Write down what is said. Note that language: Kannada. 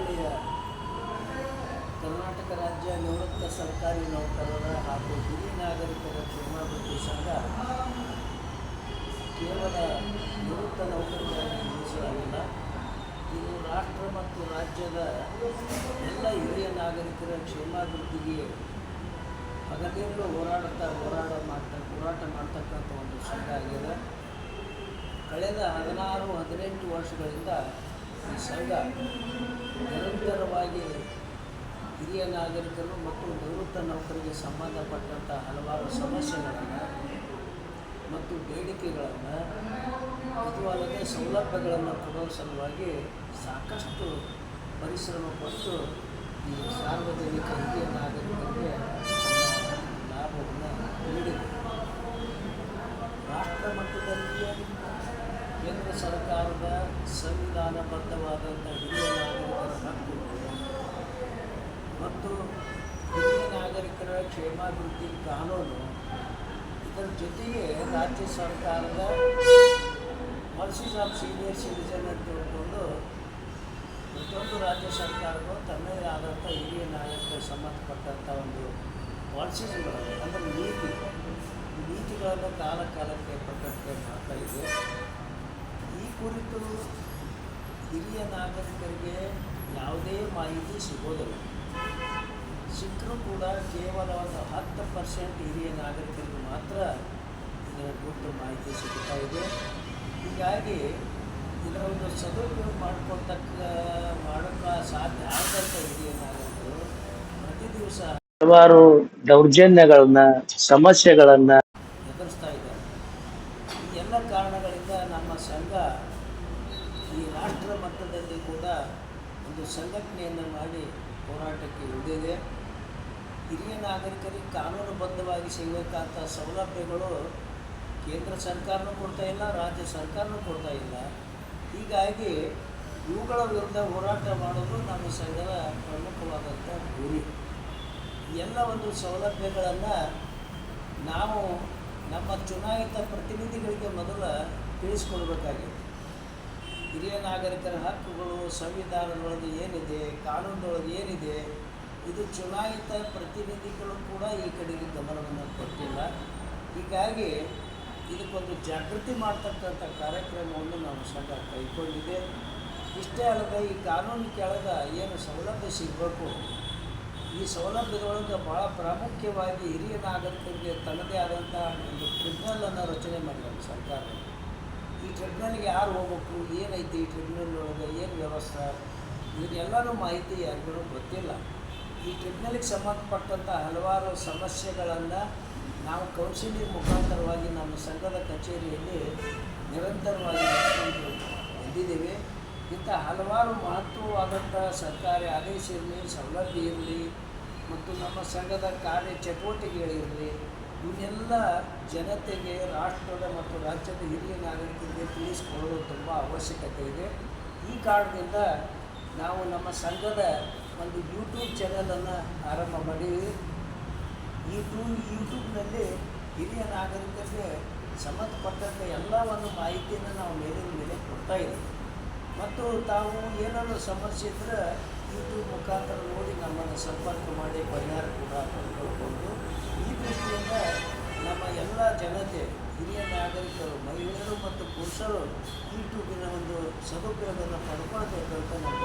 ಮಂಡಳಿಯ ಕರ್ನಾಟಕ ರಾಜ್ಯ ನಿವೃತ್ತ ಸರ್ಕಾರಿ ನೌಕರರ ಹಾಗೂ ಹಿರಿಯ ನಾಗರಿಕರ ಕ್ಷೇಮಾಭಿವೃದ್ಧಿ ಸಂಘ ಕೇವಲ ನಿವೃತ್ತ ನೌಕರರಾಗಿ ಮೀಸಲಾಗಿಲ್ಲ. ಇದು ರಾಷ್ಟ್ರ ಮತ್ತು ರಾಜ್ಯದ ಎಲ್ಲ ಹಿರಿಯ ನಾಗರಿಕರ ಕ್ಷೇಮಾಭಿವೃದ್ಧಿಗೆ ಹಗಲಿರುಳು ಹೋರಾಟ ಮಾಡ್ತಕ್ಕಂಥ ಒಂದು ಸಂಘ ಆಗಿದೆ. ಕಳೆದ 16-18 ವರ್ಷಗಳಿಂದ ಈ ಸಂಘ ನಿರಂತರವಾಗಿ ಹಿರಿಯ ನಾಗರಿಕರು ಮತ್ತು ನಿವೃತ್ತ ನೌಕರಿಗೆ ಸಂಬಂಧಪಟ್ಟಂಥ ಹಲವಾರು ಸಮಸ್ಯೆಗಳನ್ನು ಮತ್ತು ಬೇಡಿಕೆಗಳನ್ನು ಇದು ಅಲ್ಲದೆ ಸೌಲಭ್ಯಗಳನ್ನು ಕೊಡುವ ಸಲುವಾಗಿ ಸಾಕಷ್ಟು ಪರಿಶ್ರಮ ಪಟ್ಟು ಈ ಸಾರ್ವಜನಿಕ ಹಿರಿಯ ನಾಗರಿಕರಿಗೆ ಲಾಭವನ್ನು ನೀಡಿದೆ. ರಾಷ್ಟ್ರ ಮಟ್ಟದಲ್ಲಿ ಕೇಂದ್ರ ಸರ್ಕಾರದ ಸಂವಿಧಾನಬದ್ಧವಾದಂಥ ಹಿರಿಯ ನಾಗರಿಕರ ಹಕ್ಕು ಮತ್ತು ಹಿರಿಯ ನಾಗರಿಕರ ಕ್ಷೇಮಾಭಿವೃದ್ಧಿ ಕಾನೂನು, ಇದರ ಜೊತೆಗೆ ರಾಜ್ಯ ಸರ್ಕಾರದ ಪಾಲಿಸೀಸ್ ಆಫ್ ಸೀನಿಯರ್ ಸಿಟಿಜನ್ ಅಂತ ತಿಳ್ಕೊಂಡು ಪ್ರತಿಯೊಂದು ರಾಜ್ಯ ಸರ್ಕಾರಗಳು ತನ್ನದೇ ಆದಂಥ ಹಿರಿಯ ನಾಗರಿಕರಿಗೆ ಸಂಬಂಧಪಟ್ಟಂಥ ಒಂದು ಪಾಲಿಸೀಸ್ಗಳು ಅಂದರೆ ನೀತಿಗಳನ್ನು ಕಾಲಕ್ಕೆ ಪ್ರಕಟಣೆ ಮಾಡ್ತಾ ಇದೆ. ಈ ಕುರಿತು ಹಿರಿಯ ನಾಗರಿಕರಿಗೆ ಯಾವುದೇ ಮಾಹಿತಿ ಸಿಗೋದಿಲ್ಲ. ಸಿಕ್ಕರೂ ಕೂಡ ಕೇವಲ ಒಂದು 10% ಹಿರಿಯ ನಾಗರಿಕರಿಗೆ ಮಾತ್ರ ಇದರ ಕುರಿತು ಮಾಹಿತಿ ಸಿಗ್ತಾ ಇದೆ. ಹೀಗಾಗಿ ಇದರ ಒಂದು ಸದುಪಯೋಗ ಮಾಡೋಕ್ಕೆ ಸಾಧ್ಯ ಆಗದಂಥ ಹಿರಿಯ ನಾಗರಿಕರು ಪ್ರತಿ ದಿವಸ ಹಲವಾರು ದೌರ್ಜನ್ಯಗಳನ್ನು ಸಮಸ್ಯೆಗಳನ್ನು ಎದುರಿಸ್ತಾ ಇದ್ದಾರೆ. ಈ ಎಲ್ಲ ಕಾರಣಗಳಿಂದ ನಮ್ಮ ಸಂಘ ಈ ರಾಷ್ಟ್ರ ಮಟ್ಟದಲ್ಲಿ ಕೂಡ ಒಂದು ಸಂಘಟನೆಯನ್ನು ಮಾಡಿ ಹೋರಾಟಕ್ಕೆ ಇಳಿದಿದೆ. ಹಿರಿಯ ನಾಗರಿಕರಿಗೆ ಕಾನೂನುಬದ್ಧವಾಗಿ ಸಿಗಬೇಕಾದಂಥ ಸೌಲಭ್ಯಗಳು ಕೇಂದ್ರ ಸರ್ಕಾರನೂ ಕೊಡ್ತಾ ಇಲ್ಲ, ರಾಜ್ಯ ಸರ್ಕಾರನೂ ಕೊಡ್ತಾ ಇಲ್ಲ. ಹೀಗಾಗಿ ಇವುಗಳ ವಿರುದ್ಧ ಹೋರಾಟ ಮಾಡೋದು ನಮ್ಮ ಸಂಘದ ಪ್ರಮುಖವಾದಂಥ ಗುರಿ. ಎಲ್ಲ ಒಂದು ಸೌಲಭ್ಯಗಳನ್ನು ನಾವು ನಮ್ಮ ಚುನಾಯಿತ ಪ್ರತಿನಿಧಿಗಳಿಗೆ ಮೊದಲ ತಿಳಿಸ್ಕೊಡ್ಬೇಕಾಗಿದೆ. ಹಿರಿಯ ನಾಗರಿಕರ ಹಕ್ಕುಗಳು ಸಂವಿಧಾನದೊಳಗೆ ಏನಿದೆ, ಕಾನೂನದೊಳಗೆ ಏನಿದೆ, ಇದು ಚುನಾಯಿತ ಪ್ರತಿನಿಧಿಗಳು ಕೂಡ ಈ ಕಡೆಗೆ ಗಮನವನ್ನು ಕೊಟ್ಟಿಲ್ಲ. ಹೀಗಾಗಿ ಇದಕ್ಕೊಂದು ಜಾಗೃತಿ ಮಾಡ್ತಕ್ಕಂಥ ಕಾರ್ಯಕ್ರಮವನ್ನು ನಾವು ಸಂಘ ಕೈಗೊಂಡಿದೆ. ಇಷ್ಟೇ ಅಲ್ಲದೆ ಈ ಕಾನೂನು ಕೆಳಗೆ ಏನು ಸೌಲಭ್ಯ ಸಿಗಬೇಕು, ಈ ಸೌಲಭ್ಯದೊಳಗೆ ಭಾಳ ಪ್ರಾಮುಖ್ಯವಾಗಿ ಹಿರಿಯ ನಾಗರಿಕರಿಗೆ ತನ್ನದೇ ಆದಂಥ ಒಂದು ಟ್ರಿಬ್ಯುನಲನ್ನು ರಚನೆ ಮಾಡಿದ್ದಾರೆ ಸರ್ಕಾರ. ಈ ಟ್ರಿಬ್ಯುನಲ್ಗೆ ಯಾರು ಹೋಗ್ಬೇಕು, ಏನೈತಿ ಈ ಟ್ರಿಬ್ಯುನಲ್ ಒಳಗೆ, ಏನು ವ್ಯವಸ್ಥೆ, ಇದನ್ನೆಲ್ಲನೂ ಮಾಹಿತಿ ಯಾರಿಗೂ ಗೊತ್ತಿಲ್ಲ. ಈ ಟ್ರಿಬ್ಯುನಲ್ಗೆ ಸಂಬಂಧಪಟ್ಟಂಥ ಹಲವಾರು ಸಮಸ್ಯೆಗಳನ್ನು ನಾವು ಕೌನ್ಸಿಲಿಂಗ್ ಮುಖಾಂತರವಾಗಿ ನಮ್ಮ ಸಂಘದ ಕಚೇರಿಯಲ್ಲಿ ನಿರಂತರವಾಗಿ ನಡೆಸಿಕೊಂಡು ಬಂದಿದ್ದೇವೆ. ಇಂಥ ಹಲವಾರು ಮಹತ್ವವಾದಂಥ ಸರ್ಕಾರಿ ಆದೇಶ ಇರಲಿ, ಸೌಲಭ್ಯ ಇರಲಿ ಮತ್ತು ನಮ್ಮ ಸಂಘದ ಕಾರ್ಯ ಚಟುವಟಿಕೆಗಳಿರಲಿ, ಇವನ್ನೆಲ್ಲ ಜನತೆಗೆ, ರಾಷ್ಟ್ರದ ಮತ್ತು ರಾಜ್ಯದ ಹಿರಿಯ ನಾಗರಿಕರಿಗೆ ತಿಳಿಸಿಕೊಳ್ಳಲು ತುಂಬ ಅವಶ್ಯಕತೆ ಇದೆ. ಈ ಕಾರಣದಿಂದ ನಾವು ನಮ್ಮ ಸಂಘದ ಒಂದು ಯೂಟ್ಯೂಬ್ ಚಾನಲನ್ನು ಆರಂಭ ಮಾಡೀವಿ. ಈ ಯೂಟ್ಯೂಬ್ನಲ್ಲಿ ಹಿರಿಯ ನಾಗರಿಕರಿಗೆ ಸಂಬಂಧಪಟ್ಟಂಥ ಎಲ್ಲ ಒಂದು ಮಾಹಿತಿಯನ್ನು ನಾವು ಮೇಲಿನ ಮೇಲೆ ಕೊಡ್ತಾ ಇದ್ದೀವಿ. ಮತ್ತು ತಾವು ಏನಾದರೂ ಸಮಸ್ಯೆ ಇದ್ದರೆ ಯೂಟ್ಯೂಬ್ ಮುಖಾಂತರ ನೋಡಿ ನಮ್ಮನ್ನು ಸಂಪರ್ಕ ಮಾಡಿ ಪರಿಹಾರ ಕೂಡ ಪಡ್ಕೊಳ್ಬೋದು. ಈ ದೃಷ್ಟಿಯಿಂದ ನಮ್ಮ ಎಲ್ಲ ಜನತೆ, ಹಿರಿಯ ನಾಗರಿಕರು, ಮಹಿಳೆಯರು ಮತ್ತು ಪುರುಷರು ಯೂಟ್ಯೂಬಿನ ಒಂದು ಸದುಪಯೋಗವನ್ನು ಪಡ್ಕೊಳ್ಬೇಕಂತ ನಮ್ಮ